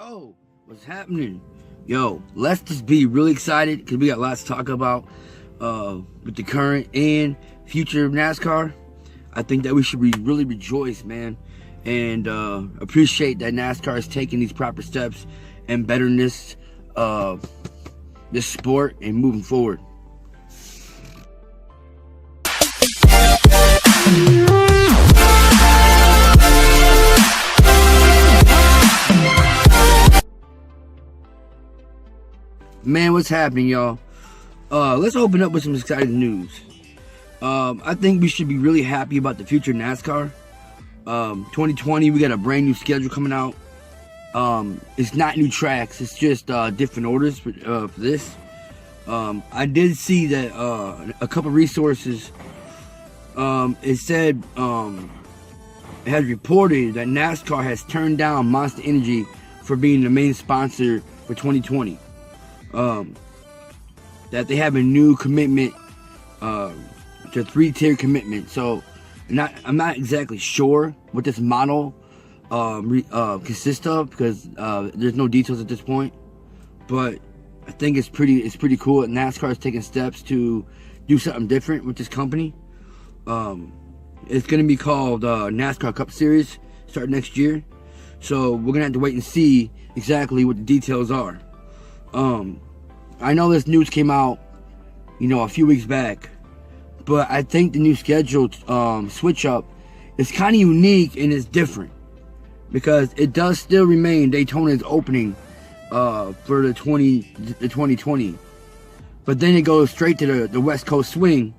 Yo, what's happening? Yo, let's just be really excited because we got lots to talk about with the current and future of NASCAR. I think that we should really rejoice, man, and appreciate that NASCAR is taking these proper steps and bettering this sport and moving forward. Man, what's happening, y'all? Let's open up with some exciting news. I think we should be really happy about the future of NASCAR. 2020, we got a brand new schedule coming out. It's not new tracks, it's just different orders for this. I did see that a couple resources, it said, it has reported that NASCAR has turned down Monster Energy for being the main sponsor for 2020. That they have a new commitment, to 3-tier commitment. So I'm not exactly sure what this model consists of because there's no details at this point. But I think it's pretty cool that NASCAR is taking steps to do something different with this company. It's going to be called NASCAR Cup Series starting next year. So we're going to have to wait and see exactly what the details are. I know this news came out, a few weeks back, but I think the new schedule switch up is kind of unique and it's different because it does still remain Daytona's opening for the 2020, but then it goes straight to the West Coast swing.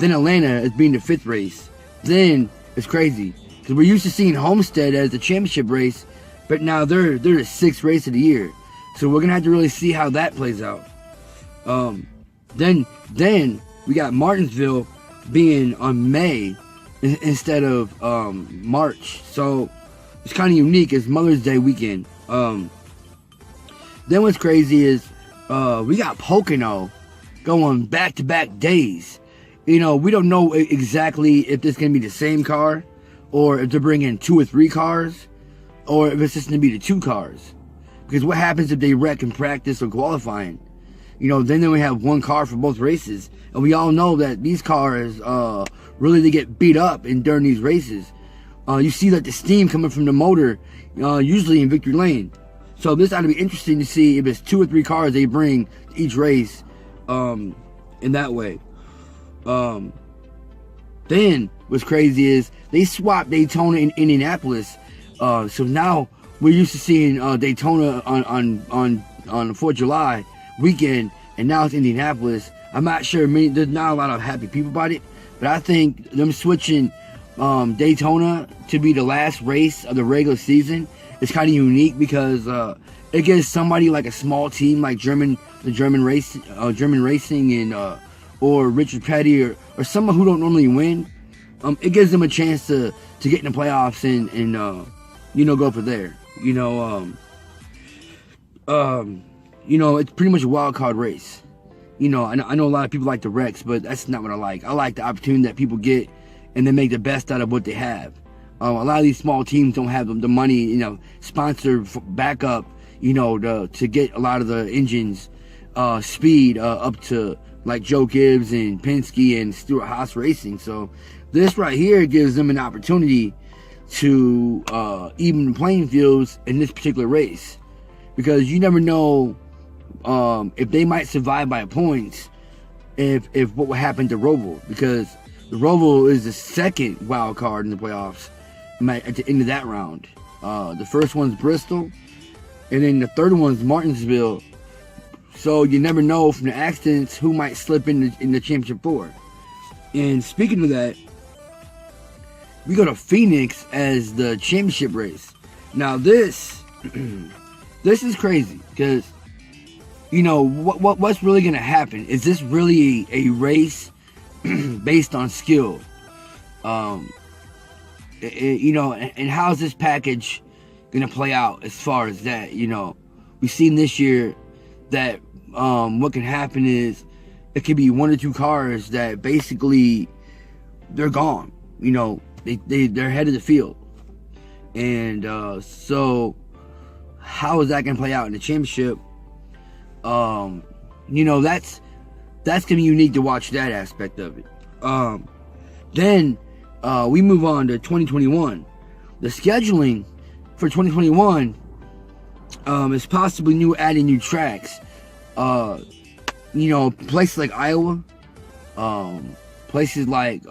Then Atlanta is being the 5th race. Then it's crazy because we're used to seeing Homestead as the championship race, but now they're the 6th race of the year. So we're gonna have to really see how that plays out. Then we got Martinsville being on May instead of March. So it's kind of unique. It's Mother's Day weekend. Then what's crazy is we got Pocono going back-to-back days. We don't know exactly if this is gonna be the same car, or if they're bringing 2 or 3 cars, or if it's just gonna be the 2 cars. Because what happens if they wreck in practice or qualifying? Then we have 1 car for both races. And we all know that these cars, really they get beat up during these races. You see the steam coming from the motor, usually in victory lane. So this ought to be interesting to see if it's 2 or 3 cars they bring to each race, in that way. Then what's crazy is they swapped Daytona and Indianapolis. So now we're used to seeing Daytona on the 4th of July weekend, and now it's Indianapolis. I'm not sure. There's not a lot of happy people about it, but I think them switching Daytona to be the last race of the regular season is kind of unique because it gives somebody like a small team like German Racing and or Richard Petty or someone who don't normally win. It gives them a chance to get in the playoffs and go for there. It's pretty much a wild card race. I know a lot of people like the wrecks, but that's not what I like. I like the opportunity that people get and they make the best out of what they have. A lot of these small teams don't have the money, sponsor backup, to get a lot of the engines speed up to like Joe Gibbs and Penske and Stewart Haas Racing. So this right here gives them an opportunity to even the playing fields in this particular race, because you never know if they might survive by points if what would happen to Roval, because the Roval is the 2nd wild card in the playoffs at the end of that round. The first one's Bristol, and then the 3rd one's Martinsville. So you never know from the accidents who might slip in the championship 4. And speaking of that, we go to Phoenix as the championship race. Now this is crazy because what's really gonna happen? Is this really a race based on skill? And how's this package gonna play out as far as that? We've seen this year that what can happen is it could be 1 or 2 cars that basically they're gone. They're head of the field, and so how is that going to play out in the championship? You know, that's going to be unique to watch that aspect of it. Then we move on to 2021. The scheduling for 2021 is possibly adding new tracks. You know, places like Iowa, places like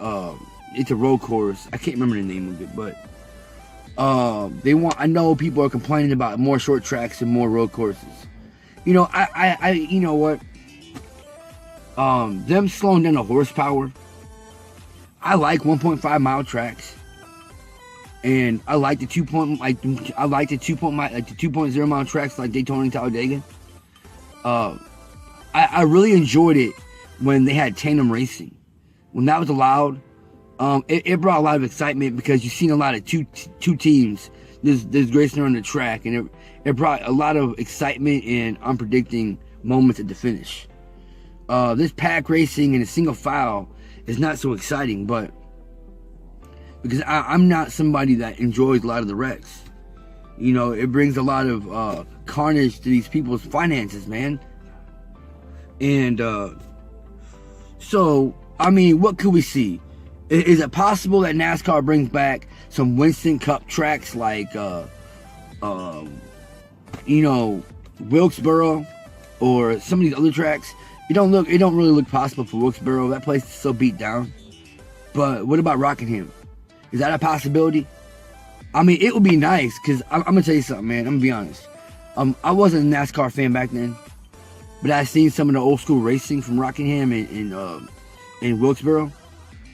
it's a road course. I can't remember the name of it, but I know people are complaining about more short tracks and more road courses. You know, you know what? Them slowing down the horsepower. I like 1.5 mile tracks, and I like the 2.0 mile tracks like Daytona and Talladega. I really enjoyed it when they had tandem racing. When that was allowed, it brought a lot of excitement because you've seen a lot of two teams this racing on the track, and it brought a lot of excitement and unpredicting moments at the finish. This pack racing in a single file is not so exciting, but because I'm not somebody that enjoys a lot of the wrecks. You know, it brings a lot of carnage to these people's finances, man. And so, I mean, what could we see? Is it possible that NASCAR brings back some Winston Cup tracks like, you know, Wilkesboro or some of these other tracks? It don't really look possible for Wilkesboro. That place is so beat down. But what about Rockingham? Is that a possibility? I mean, it would be nice, because I'm gonna tell you something, man. I'm gonna be honest. I wasn't a NASCAR fan back then, but I seen some of the old school racing from Rockingham and Wilkesboro,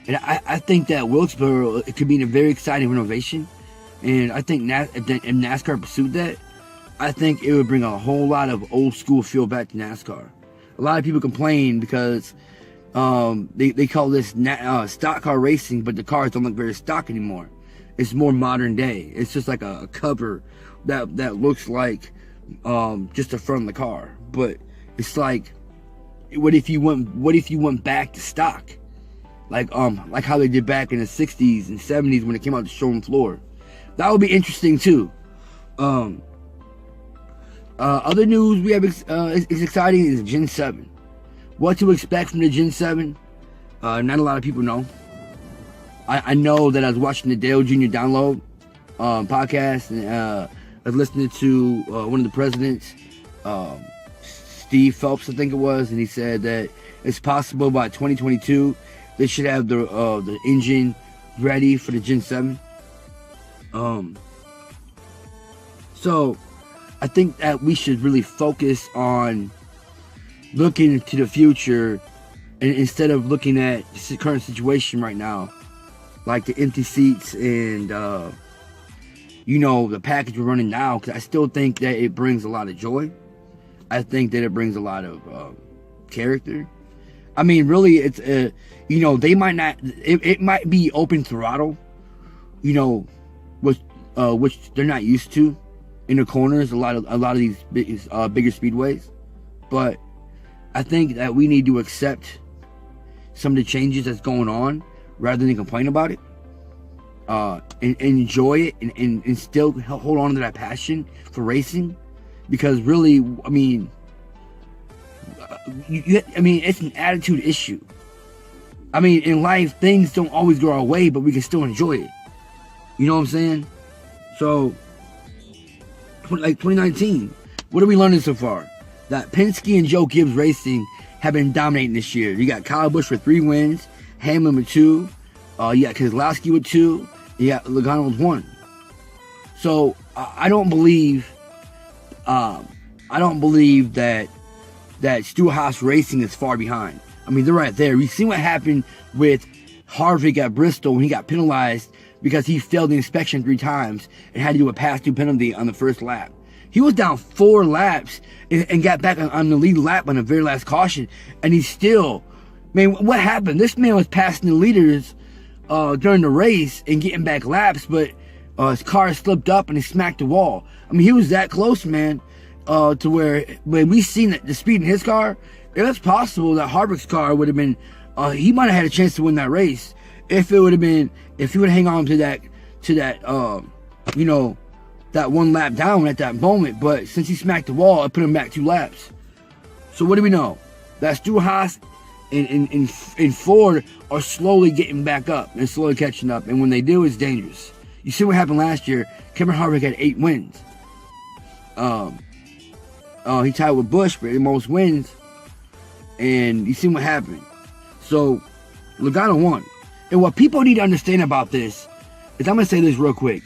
and I think that Wilkesboro, it could be a very exciting renovation, and I think if NASCAR pursued that, I think it would bring a whole lot of old school feel back to NASCAR. A lot of people complain because they call this stock car racing, but the cars don't look very stock anymore. It's more modern day. It's just like a cover that looks like just the front of the car. But it's like, what if you went back to stock, like how they did back in the 60s and 70s when it came out the showroom floor? That would be interesting too. Other news we have is exciting is Gen 7. What to expect from the Gen 7? Not a lot of people know. I know that I was watching the Dale Jr. Download podcast, and I was listening to one of the presidents, Steve Phelps, I think it was, and he said that it's possible by 2022 they should have the engine ready for the Gen 7. So I think that we should really focus on looking to the future, and instead of looking at the current situation right now, like the empty seats and you know, the package we're running now, because I still think that it brings a lot of joy. I think that it brings a lot of character. I mean, really, it's you know, they might not. It might be open throttle, you know, which they're not used to in the corners. A lot of these bigger speedways, but I think that we need to accept some of the changes that's going on rather than complain about it, and enjoy it, and still hold on to that passion for racing, because really, I mean, it's an attitude issue. I mean, in life, things don't always go our way, but we can still enjoy it. You know what I'm saying? So, like 2019, what are we learning so far? That Penske and Joe Gibbs Racing have been dominating this year. You got Kyle Busch with 3 wins, Hamlin with 2, you got Keselowski with 2, you got Logano with 1. So I don't believe that Stewart-Haas Racing is far behind. I mean, they're right there. We've seen what happened with Harvick at Bristol when he got penalized because he failed the inspection 3 times and had to do a pass-through penalty on the first lap. He was down 4 laps and got back on the lead lap on the very last caution, and he still, man, what happened? This man was passing the leaders during the race and getting back laps, but his car slipped up and he smacked the wall. I mean, he was that close, man, to where when we seen the speed in his car, it's possible that Harvick's car would have been, he might have had a chance to win that race if he would hang on to that, you know, that 1 lap down at that moment, but since he smacked the wall, it put him back 2 laps. So what do we know? That Stewart-Haas and Ford are slowly getting back up and slowly catching up, and when they do, it's dangerous. You see what happened last year. Kevin Harvick had 8 wins. He tied with Busch for the most wins, and you see what happened. So Logano won. And what people need to understand about this is, I'm going to say this real quick,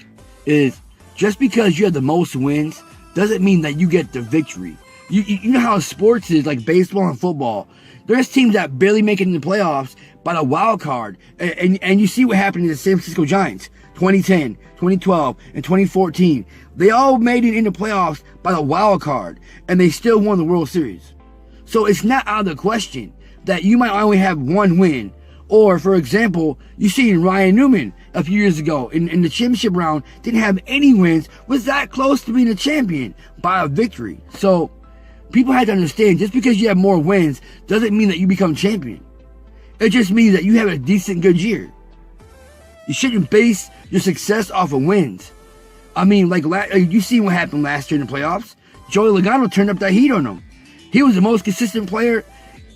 is just because you have the most wins doesn't mean that you get the victory. You know how sports is, like baseball and football. There's teams that barely make it in the playoffs by the wild card. And you see what happened to the San Francisco Giants, 2010, 2012, and 2014. They all made it in the playoffs by the wild card, and they still won the World Series. So it's not out of the question that you might only have 1 win. Or, for example, you see Ryan Newman a few years ago in the championship round, didn't have any wins, was that close to being a champion by a victory. So people have to understand, just because you have more wins doesn't mean that you become champion. It just means that you have a decent, good year. You shouldn't base your success off of wins. I mean, like you see what happened last year in the playoffs. Joey Logano turned up that heat on him. He was the most consistent player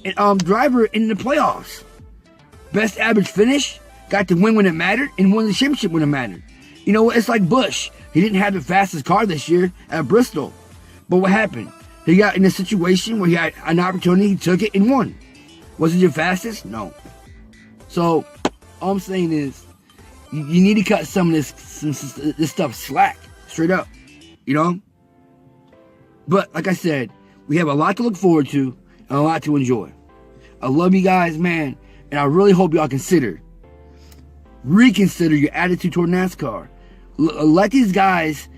and driver in the playoffs. Best average finish, got the win when it mattered, and won the championship when it mattered. You know what? It's like Busch. He didn't have the fastest car this year at Bristol. But what happened? He got in a situation where he had an opportunity, he took it and won. Was he the fastest? No. So, all I'm saying is, you need to cut some of this stuff slack, straight up, you know? But, like I said, we have a lot to look forward to and a lot to enjoy. I love you guys, man, and I really hope y'all reconsider your attitude toward NASCAR. Let these guys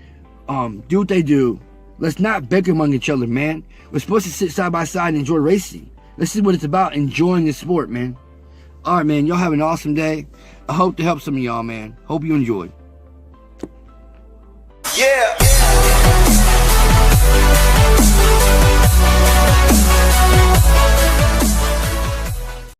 do what they do. Let's not bicker among each other, man. We're supposed to sit side by side and enjoy racing. This is what it's about, enjoying the sport, man. All right, man, y'all have an awesome day. I hope to help some of y'all, man. Hope you enjoy. Yeah.